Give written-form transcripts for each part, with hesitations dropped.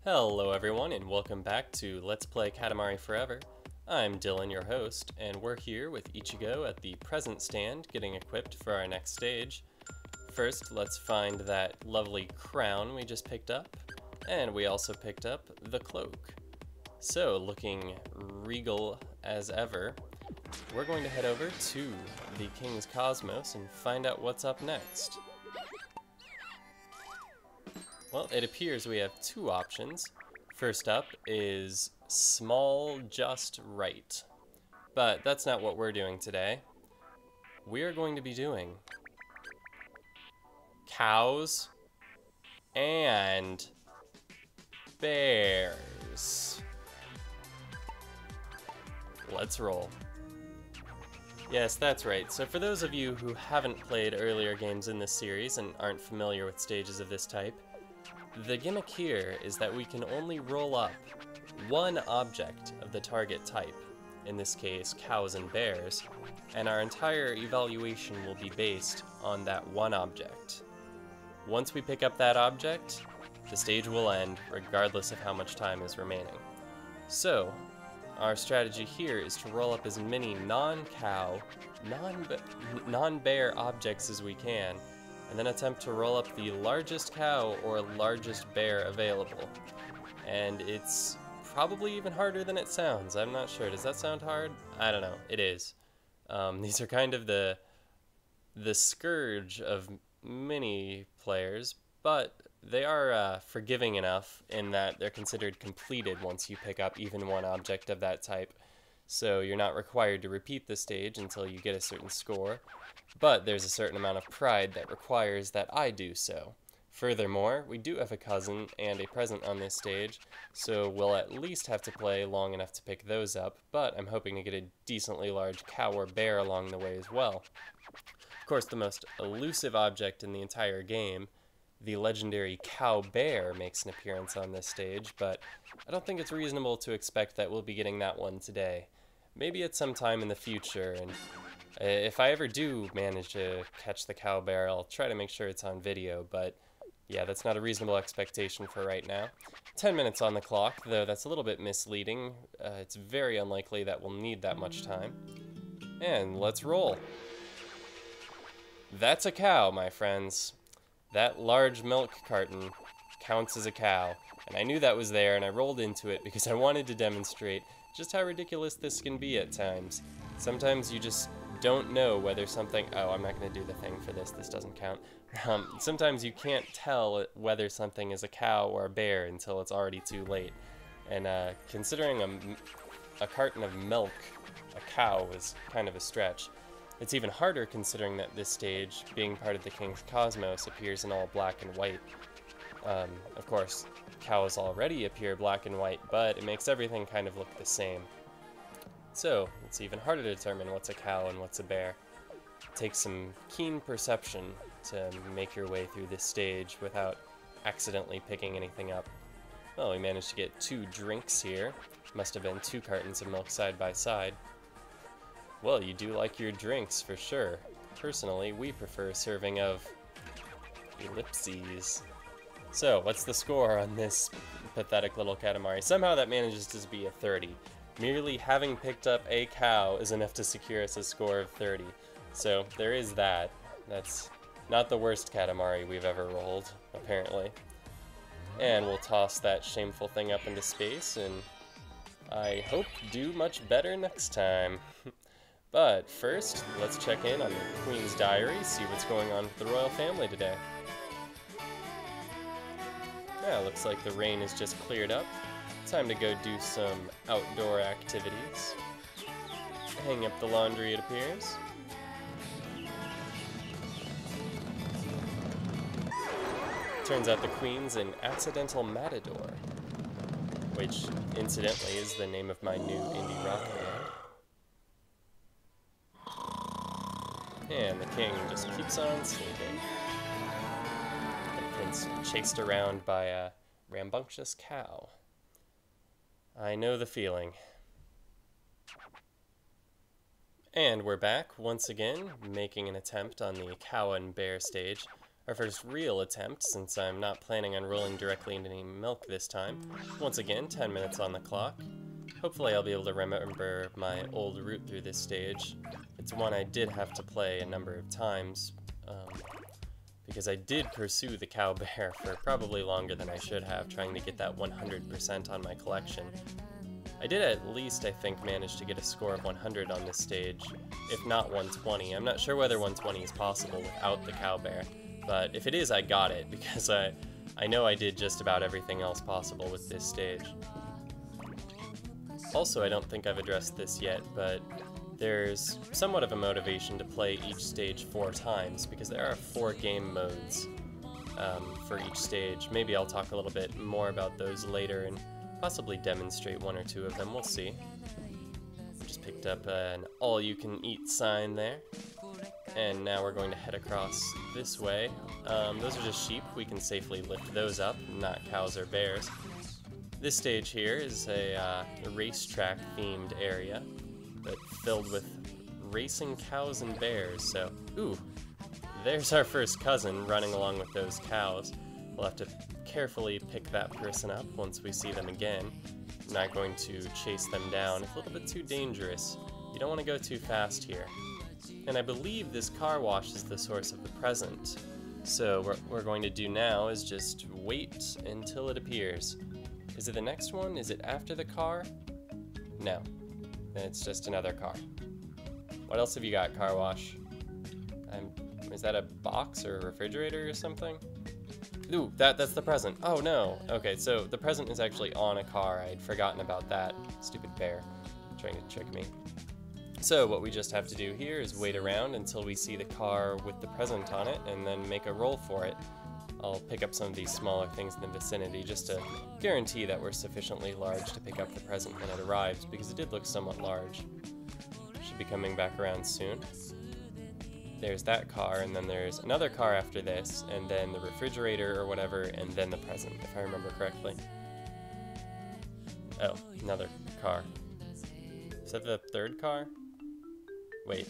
Hello everyone and welcome back to Let's Play Katamari Forever. I'm Dylan, your host, and we're here with Ichigo at the present stand getting equipped for our next stage. First, let's find that lovely crown we just picked up, and we also picked up the cloak. So, looking regal as ever, we're going to head over to the King's Cosmos and find out what's up next. Well, it appears we have two options. First up is small just right. But that's not what we're doing today. We are going to be doing cows and bears. Let's roll. Yes, that's right. So for those of you who haven't played earlier games in this series and aren't familiar with stages of this type, the gimmick here is that we can only roll up one object of the target type, in this case cows and bears, and our entire evaluation will be based on that one object. Once we pick up that object, the stage will end regardless of how much time is remaining. So, our strategy here is to roll up as many non-cow, non-bear objects as we can, and then attempt to roll up the largest cow or largest bear available. And it's probably even harder than it sounds. I'm not sure. Does that sound hard? I don't know. It is. These are kind of the scourge of many players, but they are forgiving enough in that they're considered completed once you pick up even one object of that type. So you're not required to repeat the stage until you get a certain score, but there's a certain amount of pride that requires that I do so. Furthermore, we do have a cousin and a present on this stage, so we'll at least have to play long enough to pick those up, but I'm hoping to get a decently large cow or bear along the way as well. Of course, the most elusive object in the entire game, the legendary Cowbear, makes an appearance on this stage, but I don't think it's reasonable to expect that we'll be getting that one today. Maybe at some time in the future, and if I ever do manage to catch the Cowbear, I'll try to make sure it's on video, but yeah, that's not a reasonable expectation for right now. 10 minutes on the clock, though that's a little bit misleading. It's very unlikely that we'll need that much time. And let's roll. That's a cow, my friends. That large milk carton counts as a cow, and I knew that was there, and I rolled into it because I wanted to demonstrate just how ridiculous this can be at times. Sometimes you just don't know whether something... Oh, I'm not going to do the thing for this. This doesn't count. Sometimes you can't tell whether something is a cow or a bear until it's already too late. And considering a carton of milk a cow is kind of a stretch. It's even harder considering that this stage, being part of the King's Cosmos, appears in all black and white. Of course, cows already appear black and white, but it makes everything kind of look the same. So, it's even harder to determine what's a cow and what's a bear. It takes some keen perception to make your way through this stage without accidentally picking anything up. Well, we managed to get 2 drinks here. Must have been 2 cartons of milk side by side. Well, you do like your drinks, for sure. Personally, we prefer a serving of ellipses. So, what's the score on this pathetic little Katamari? Somehow that manages to be a 30. Merely having picked up a cow is enough to secure us a score of 30. So, there is that. That's not the worst Katamari we've ever rolled, apparently. And we'll toss that shameful thing up into space, and I hope do much better next time. But first, let's check in on the Queen's Diaries, see what's going on with the royal family today. Yeah, looks like the rain has just cleared up. Time to go do some outdoor activities. Hang up the laundry, it appears. Turns out the Queen's an accidental matador, which, incidentally, is the name of my new indie rock band. And the king just keeps on sleeping. The prince chased around by a rambunctious cow. I know the feeling. And we're back once again, making an attempt on the cow and bear stage. our first real attempt, since I'm not planning on rolling directly into any milk this time. Once again, 10 minutes on the clock. Hopefully I'll be able to remember my old route through this stage. It's one I did have to play a number of times, because I did pursue the Cowbear for probably longer than I should have, trying to get that 100% on my collection. I did at least, I think, manage to get a score of 100 on this stage, if not 120. I'm not sure whether 120 is possible without the Cowbear, but if it is, I got it, because I know I did just about everything else possible with this stage. Also, I don't think I've addressed this yet, but there's somewhat of a motivation to play each stage 4 times, because there are 4 game modes for each stage. Maybe I'll talk a little bit more about those later and possibly demonstrate 1 or 2 of them, we'll see. Just picked up an all-you-can-eat sign there. And now we're going to head across this way. Those are just sheep, we can safely lift those up, not cows or bears. This stage here is a racetrack themed area, but filled with racing cows and bears, so, ooh, there's our first cousin running along with those cows. We'll have to carefully pick that person up once we see them again. I'm not going to chase them down. It's a little bit too dangerous. You don't want to go too fast here. And I believe this car wash is the source of the present. So what we're going to do now is just wait until it appears. Is it the next one? Is it after the car? No. It's just another car. What else have you got, car wash? Is that a box or a refrigerator or something? Ooh, that's the present. Oh no. Okay, so the present is actually on a car. I'd forgotten about that. Stupid bear. Trying to trick me. So what we just have to do here is wait around until we see the car with the present on it and then make a roll for it. I'll pick up some of these smaller things in the vicinity just to guarantee that we're sufficiently large to pick up the present when it arrives, because it did look somewhat large. Should be coming back around soon. There's that car, and then there's another car after this, and then the refrigerator or whatever, and then the present, if I remember correctly. Oh, another car. Is that the third car? Wait.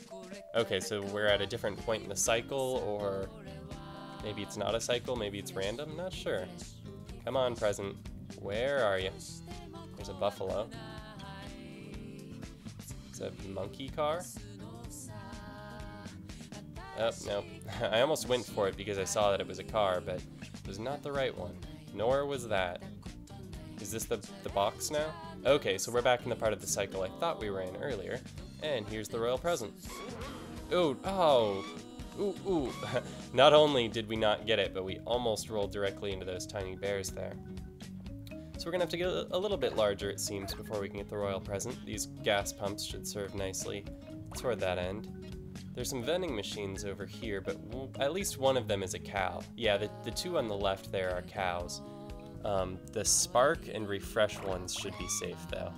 Okay, so we're at a different point in the cycle, or maybe it's not a cycle, maybe it's random? Not sure. Come on, present. Where are you? There's a buffalo. It's a monkey car? Oh, no. I almost went for it because I saw that it was a car, but it was not the right one. Nor was that. Is this the box now? Okay, so we're back in the part of the cycle I thought we were in earlier. And here's the royal present. Ooh, oh. Ooh, ooh. Not only did we not get it, but we almost rolled directly into those tiny bears there. So we're gonna have to get a little bit larger, it seems, before we can get the royal present. These gas pumps should serve nicely toward that end. There's some vending machines over here, but at least one of them is a cow. Yeah, the 2 on the left there are cows. The spark and refresh ones should be safe, though.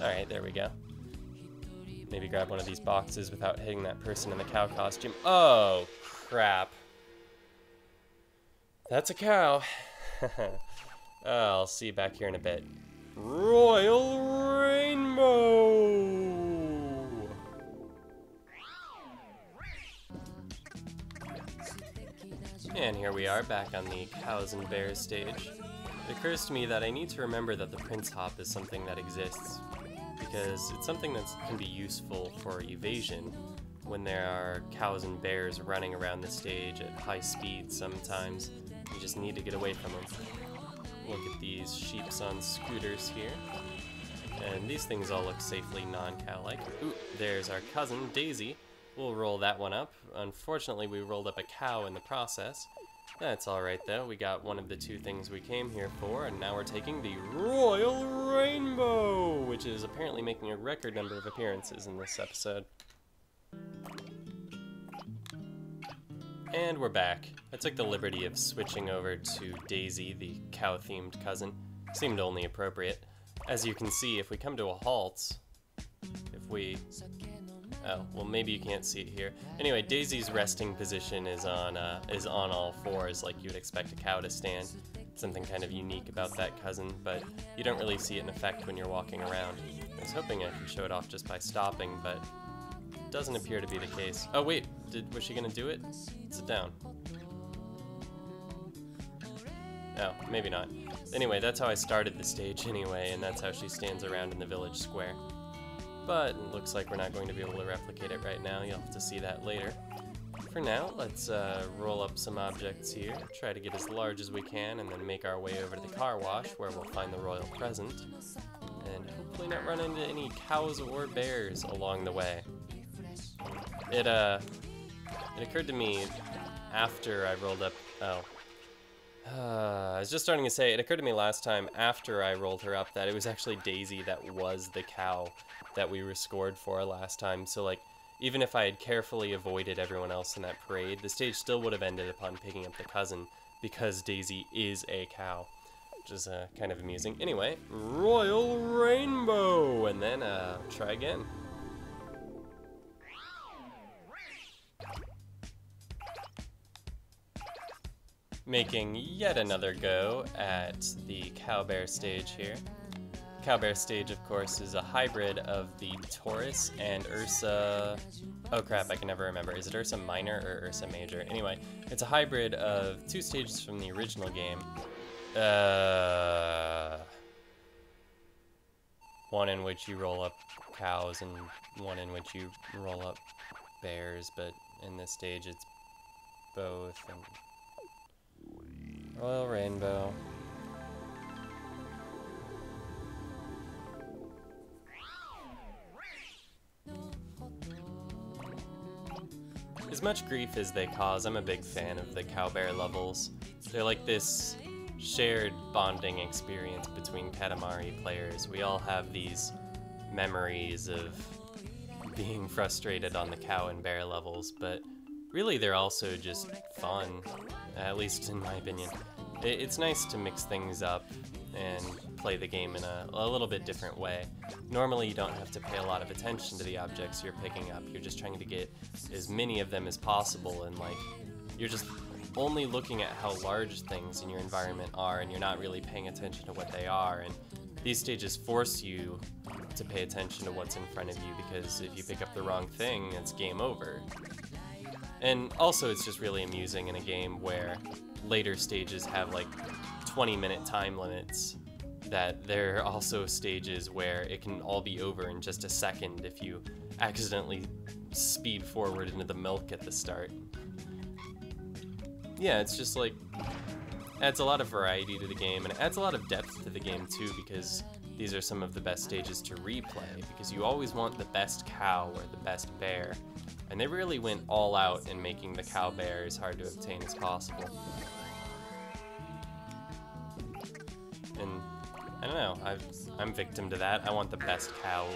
Alright, there we go. Maybe grab one of these boxes without hitting that person in the cow costume. Oh, crap. That's a cow. I'll see you back here in a bit. Royal Rainbow! And here we are, back on the Cows and Bears stage. It occurs to me that I need to remember that the Prince Hop is something that exists, because it's something that can be useful for evasion when there are cows and bears running around the stage at high speed sometimes. You just need to get away from them. Look at these sheeps on scooters here. And these things all look safely non-cow-like. Ooh, there's our cousin, Daisy. We'll roll that one up. Unfortunately, we rolled up a cow in the process. That's alright though, we got one of the 2 things we came here for, and now we're taking the Royal Rainbow, which is apparently making a record number of appearances in this episode. And we're back. I took the liberty of switching over to Daisy, the cow-themed cousin. Seemed only appropriate. As you can see, if we come to a halt, oh, well, maybe you can't see it here. Anyway, Daisy's resting position is on all 4s, like you would expect a cow to stand. Something kind of unique about that cousin, but you don't really see it in effect when you're walking around. I was hoping I could show it off just by stopping, but it doesn't appear to be the case. Oh wait, was she gonna do it? Sit down. Oh, maybe not. Anyway, that's how I started the stage anyway, and that's how she stands around in the village square. But it looks like we're not going to be able to replicate it right now. You'll have to see that later. For now, let's roll up some objects here, try to get as large as we can, and then make our way over to the car wash where we'll find the royal present, and hopefully not run into any cows or bears along the way. It occurred to me after I rolled up, I was just starting to say, it occurred to me last time after I rolled her up that it was actually Daisy that was the cow that we were scored for last time, so like, even if I had carefully avoided everyone else in that parade, the stage still would have ended upon picking up the cousin, because Daisy is a cow, which is kind of amusing. Anyway, Royal Rainbow, and then try again. Making yet another go at the Cowbear stage here. Cowbear stage, of course, is a hybrid of the Taurus and Ursa... Oh crap, I can never remember. Is it Ursa Minor or Ursa Major? Anyway, it's a hybrid of two stages from the original game. One in which you roll up cows and one in which you roll up bears, but in this stage it's both. And Royal Rainbow. As much grief as they cause, I'm a big fan of the Cowbear levels. They're like this shared bonding experience between Katamari players. We all have these memories of being frustrated on the cow and bear levels, but really they're also just fun, at least in my opinion. It's nice to mix things up and play the game in a little bit different way. Normally you don't have to pay a lot of attention to the objects you're picking up. You're just trying to get as many of them as possible, and like you're just only looking at how large things in your environment are, and you're not really paying attention to what they are. And these stages force you to pay attention to what's in front of you, because if you pick up the wrong thing, it's game over. And also it's just really amusing in a game where later stages have like 20-minute time limits, that there are also stages where it can all be over in just a second if you accidentally speed forward into the milk at the start. Yeah, it's just like, adds a lot of variety to the game, and it adds a lot of depth to the game too, because these are some of the best stages to replay, because you always want the best cow or the best bear, and they really went all out in making the cow bear as hard to obtain as possible. And I don't know, I'm victim to that. I want the best cow,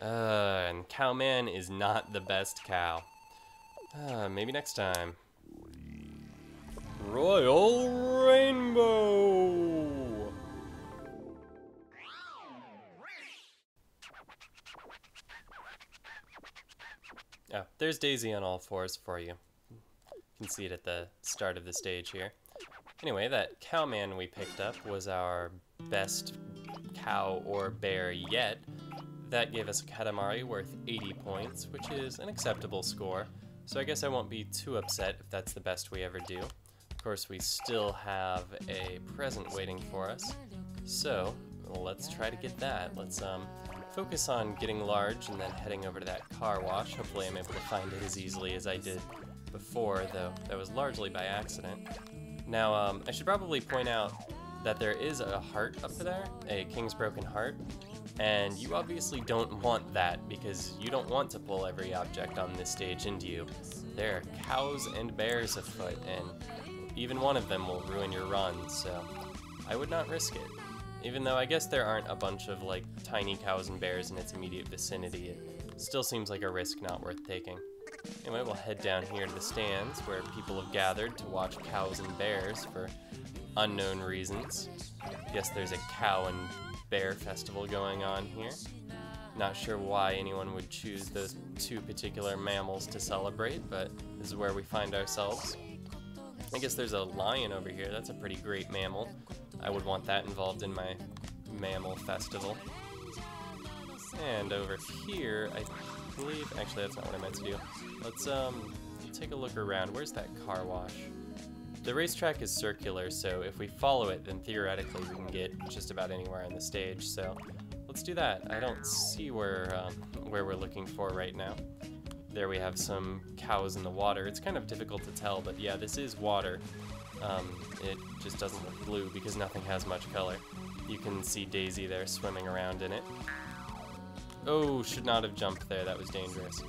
and Cowman is not the best cow. Maybe next time. Royal Rainbow! Oh, there's Daisy on all fours for you. You can see it at the start of the stage here. Anyway, that Cowman we picked up was our best cow or bear yet. That gave us a Katamari worth 80 points, which is an acceptable score, so I guess I won't be too upset if that's the best we ever do. Of course, we still have a present waiting for us, so let's try to get that. Let's focus on getting large and then heading over to that car wash. Hopefully I'm able to find it as easily as I did before, though that was largely by accident. Now, I should probably point out that there is a heart up there, a King's Broken Heart, and you obviously don't want that, because you don't want to pull every object on this stage into you. There are cows and bears afoot, and even one of them will ruin your run, so I would not risk it. Even though I guess there aren't a bunch of like tiny cows and bears in its immediate vicinity, it still seems like a risk not worth taking. Anyway, we'll head down here to the stands where people have gathered to watch cows and bears for unknown reasons. Guess there's a cow and bear festival going on here. Not sure why anyone would choose those two particular mammals to celebrate, but this is where we find ourselves. I guess there's a lion over here. That's a pretty great mammal. I would want that involved in my mammal festival. And over here, I believe, actually that's not what I meant to do. Let's take a look around. Where's that car wash? the racetrack is circular, so if we follow it, then theoretically we can get just about anywhere on the stage. So let's do that. I don't see where we're looking for right now. There we have some cows in the water. It's kind of difficult to tell, but yeah, this is water. It just doesn't look blue because nothing has much color. You can see Daisy there swimming around in it. Oh, should not have jumped there. That was dangerous.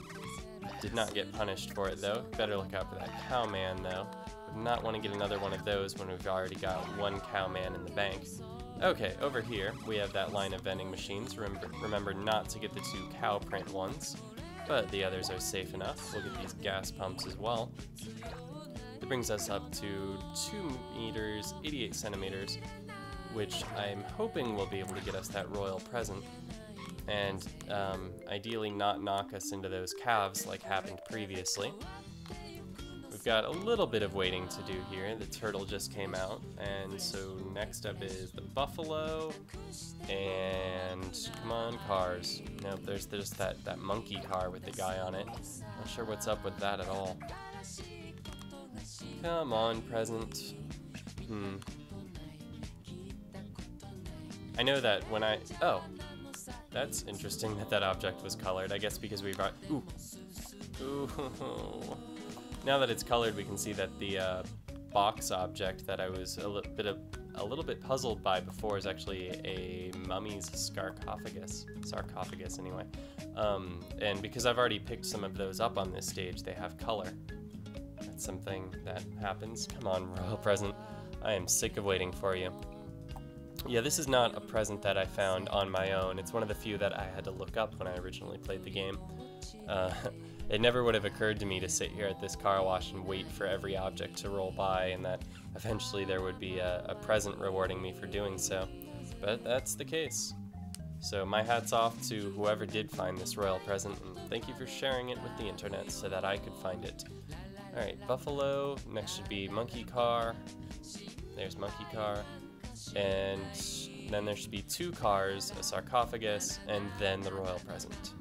Did not get punished for it, though. Better look out for that cowman, though. Would not want to get another one of those when we've already got one cowman in the bank. Okay, over here, we have that line of vending machines. Remember not to get the 2 cow print ones, but the others are safe enough. We'll get these gas pumps as well. It brings us up to 2 meters, 88 centimeters, which I'm hoping will be able to get us that royal present. And ideally not knock us into those calves like happened previously. We've got a little bit of waiting to do here. The turtle just came out, and so next up is the buffalo, and come on, cars. Nope, there's that monkey car with the guy on it. Not sure what's up with that at all. Come on, present. I know that when oh. That's interesting that object was colored. I guess because we brought... Ooh. Ooh. Now that it's colored, we can see that the box object that I was a little bit puzzled by before is actually a mummy's sarcophagus. Sarcophagus, anyway. And because I've already picked some of those up on this stage, they have color. That's something that happens. Come on, royal present. I am sick of waiting for you. Yeah, this is not a present that I found on my own. It's one of the few that I had to look up when I originally played the game. It never would have occurred to me to sit here at this car wash and wait for every object to roll by, and that eventually there would be a present rewarding me for doing so. But that's the case. So my hat's off to whoever did find this royal present, and thank you for sharing it with the internet so that I could find it. Alright, buffalo. Next should be monkey car. There's monkey car. And then there should be 2 cars, a sarcophagus, and then the royal present.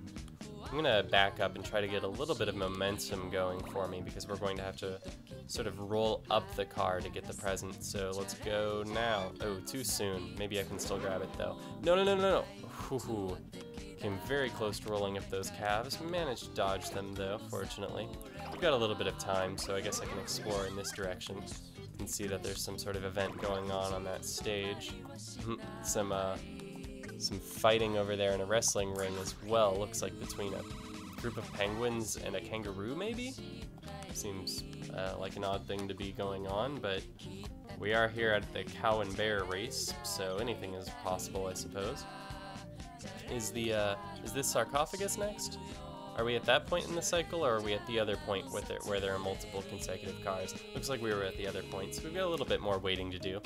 I'm gonna back up and try to get a little bit of momentum going for me because we're going to have to sort of roll up the car to get the present. So let's go now. Oh, too soon. Maybe I can still grab it though. No, no, no, no, no. Ooh. Came very close to rolling up those calves. Managed to dodge them though, fortunately. We've got a little bit of time, so I guess I can explore in this direction. You can see that there's some sort of event going on that stage. Some fighting over there in a wrestling ring as well. Looks like between a group of penguins and a kangaroo, maybe? Seems like an odd thing to be going on, but we are here at the cow and bear race, so anything is possible, I suppose. Is this sarcophagus next? Are we at that point in the cycle, or are we at the other point with it where there are multiple consecutive cars? Looks like we were at the other point, so we've got a little bit more waiting to do.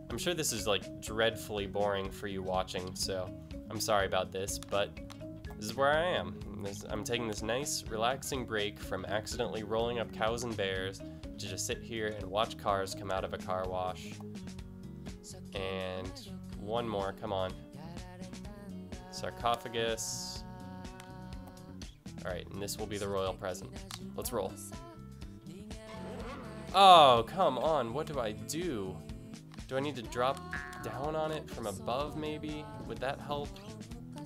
I'm sure this is like dreadfully boring for you watching, so I'm sorry about this, but this is where I am. I'm taking this nice, relaxing break from accidentally rolling up cows and bears to just sit here and watch cars come out of a car wash. And one more, come on. Sarcophagus. Alright, and this will be the royal present. Let's roll. Oh, come on, what do I do? Do I need to drop down on it from above, maybe? Would that help?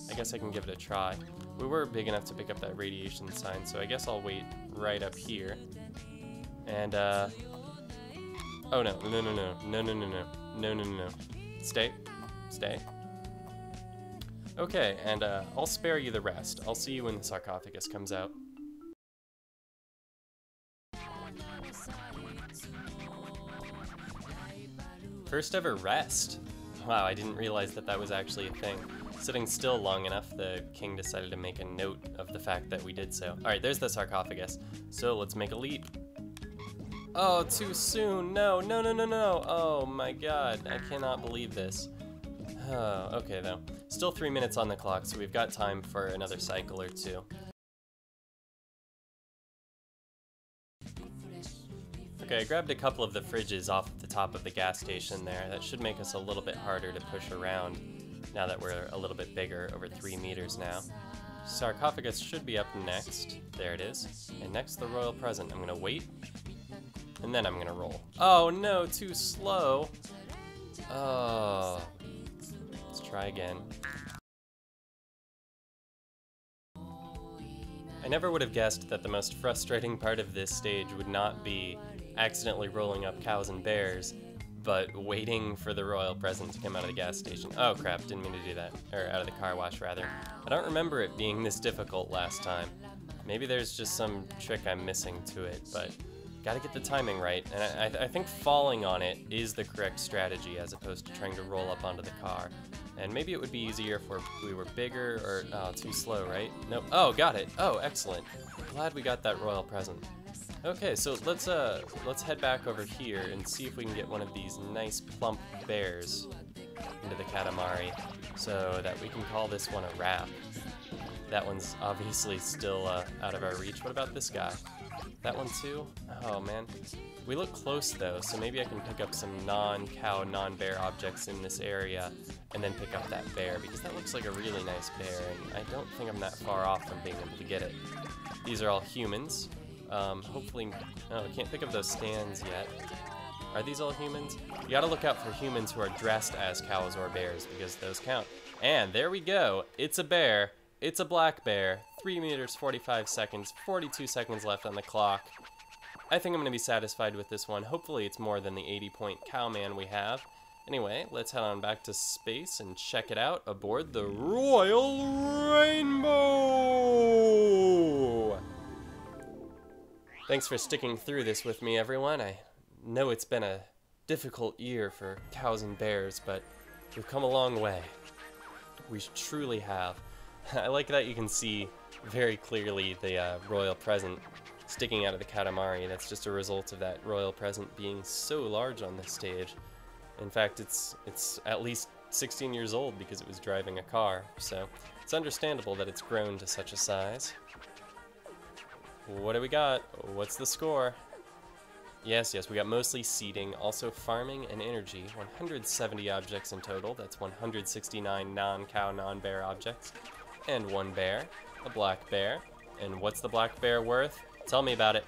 I guess I can give it a try. We were big enough to pick up that radiation sign, so I guess I'll wait right up here. And, oh no, no, no, no, no, no, no, no, no, no, no, no. Stay, stay. Okay, and I'll spare you the rest. I'll see you when the sarcophagus comes out. First ever rest. Wow, I didn't realize that that was actually a thing. Sitting still long enough, the king decided to make a note of the fact that we did so. Alright, there's the sarcophagus. So let's make a leap. Oh, too soon. No, no, no, no, no. Oh my god, I cannot believe this. Oh, okay though. Still 3 minutes on the clock, so we've got time for another cycle or two. Okay, I grabbed a couple of the fridges off the top of the gas station there. That should make us a little bit harder to push around now that we're a little bit bigger, over 3 meters now. Sarcophagus should be up next. There it is. And next, the royal present. I'm gonna wait. and then I'm gonna roll. Oh no, too slow. Oh. Let's try again. I never would have guessed that the most frustrating part of this stage would not be accidentally rolling up cows and bears, but waiting for the royal present to come out of the gas station. Oh crap, didn't mean to do that. Or out of the car wash, rather. I don't remember it being this difficult last time. Maybe there's just some trick I'm missing to it, but gotta get the timing right. And I think falling on it is the correct strategy as opposed to trying to roll up onto the car. And maybe it would be easier if we were bigger or, oh, too slow, right? Nope. Oh, got it. Oh, excellent. Glad we got that royal present. Okay, so let's head back over here and see if we can get one of these nice plump bears into the Katamari so that we can call this one a wrap. That one's obviously still out of our reach. What about this guy? That one too? Oh man. We look close though, so maybe I can pick up some non-cow, non-bear objects in this area and then pick up that bear, because that looks like a really nice bear and I don't think I'm that far off from being able to get it. These are all humans. Hopefully, oh, I can't pick up those stands yet. Are these all humans? You gotta look out for humans who are dressed as cows or bears, because those count. And there we go. It's a bear. It's a black bear. 3 meters, 45 seconds, 42 seconds left on the clock. I think I'm gonna be satisfied with this one. Hopefully it's more than the 80-point cowman we have. Anyway, let's head on back to space and check it out aboard the Royal Rainbow! Thanks for sticking through this with me, everyone. I know it's been a difficult year for cows and bears, but we've come a long way. We truly have. I like that you can see very clearly the royal present sticking out of the Katamari. That's just a result of that royal present being so large on this stage. In fact, it's at least 16 years old because it was driving a car, so it's understandable that it's grown to such a size. What do we got? What's the score? Yes, we got mostly seeding, also farming and energy. 170 objects in total. That's 169 non-cow, non-bear objects. And one bear, a black bear. And what's the black bear worth? Tell me about it.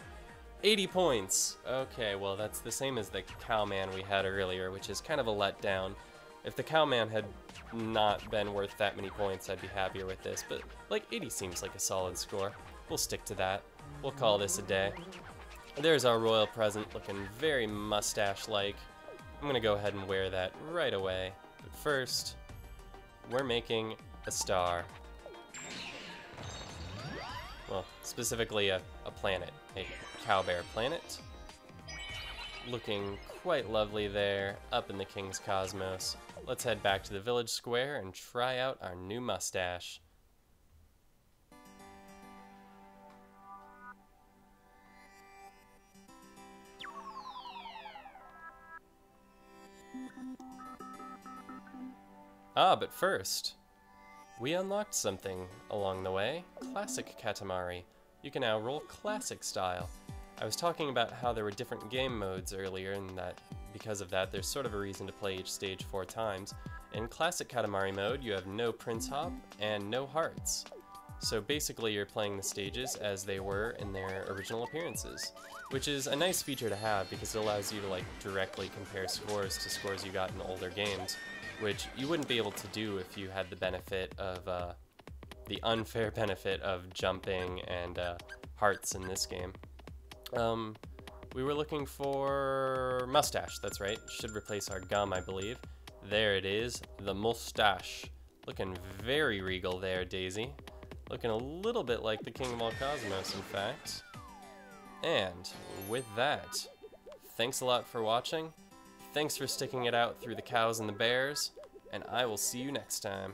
80 points! Okay, well that's the same as the cowman we had earlier, which is kind of a letdown. If the cowman had not been worth that many points, I'd be happier with this, but like 80 seems like a solid score. We'll stick to that. We'll call this a day. There's our royal present, looking very mustache-like. I'm gonna go ahead and wear that right away. But first, we're making a star. Well, specifically a planet, a Cowbear planet. Looking quite lovely there, up in the King's Cosmos. Let's head back to the village square and try out our new mustache. Ah, but first, we unlocked something along the way. Classic Katamari. You can now roll classic style. I was talking about how there were different game modes earlier, and that because of that, there's sort of a reason to play each stage 4 times. In classic Katamari mode, you have no Prince Hop and no hearts. So basically, you're playing the stages as they were in their original appearances, which is a nice feature to have because it allows you to like directly compare scores to scores you got in older games, which you wouldn't be able to do if you had the benefit of the unfair benefit of jumping and hearts in this game. We were looking for Moustache, that's right. Should replace our gum, I believe. There it is, the Moustache. Looking very regal there, Daisy. Looking a little bit like the King of all Cosmos, in fact. And with that, thanks a lot for watching. Thanks for sticking it out through the cows and the bears, and I will see you next time.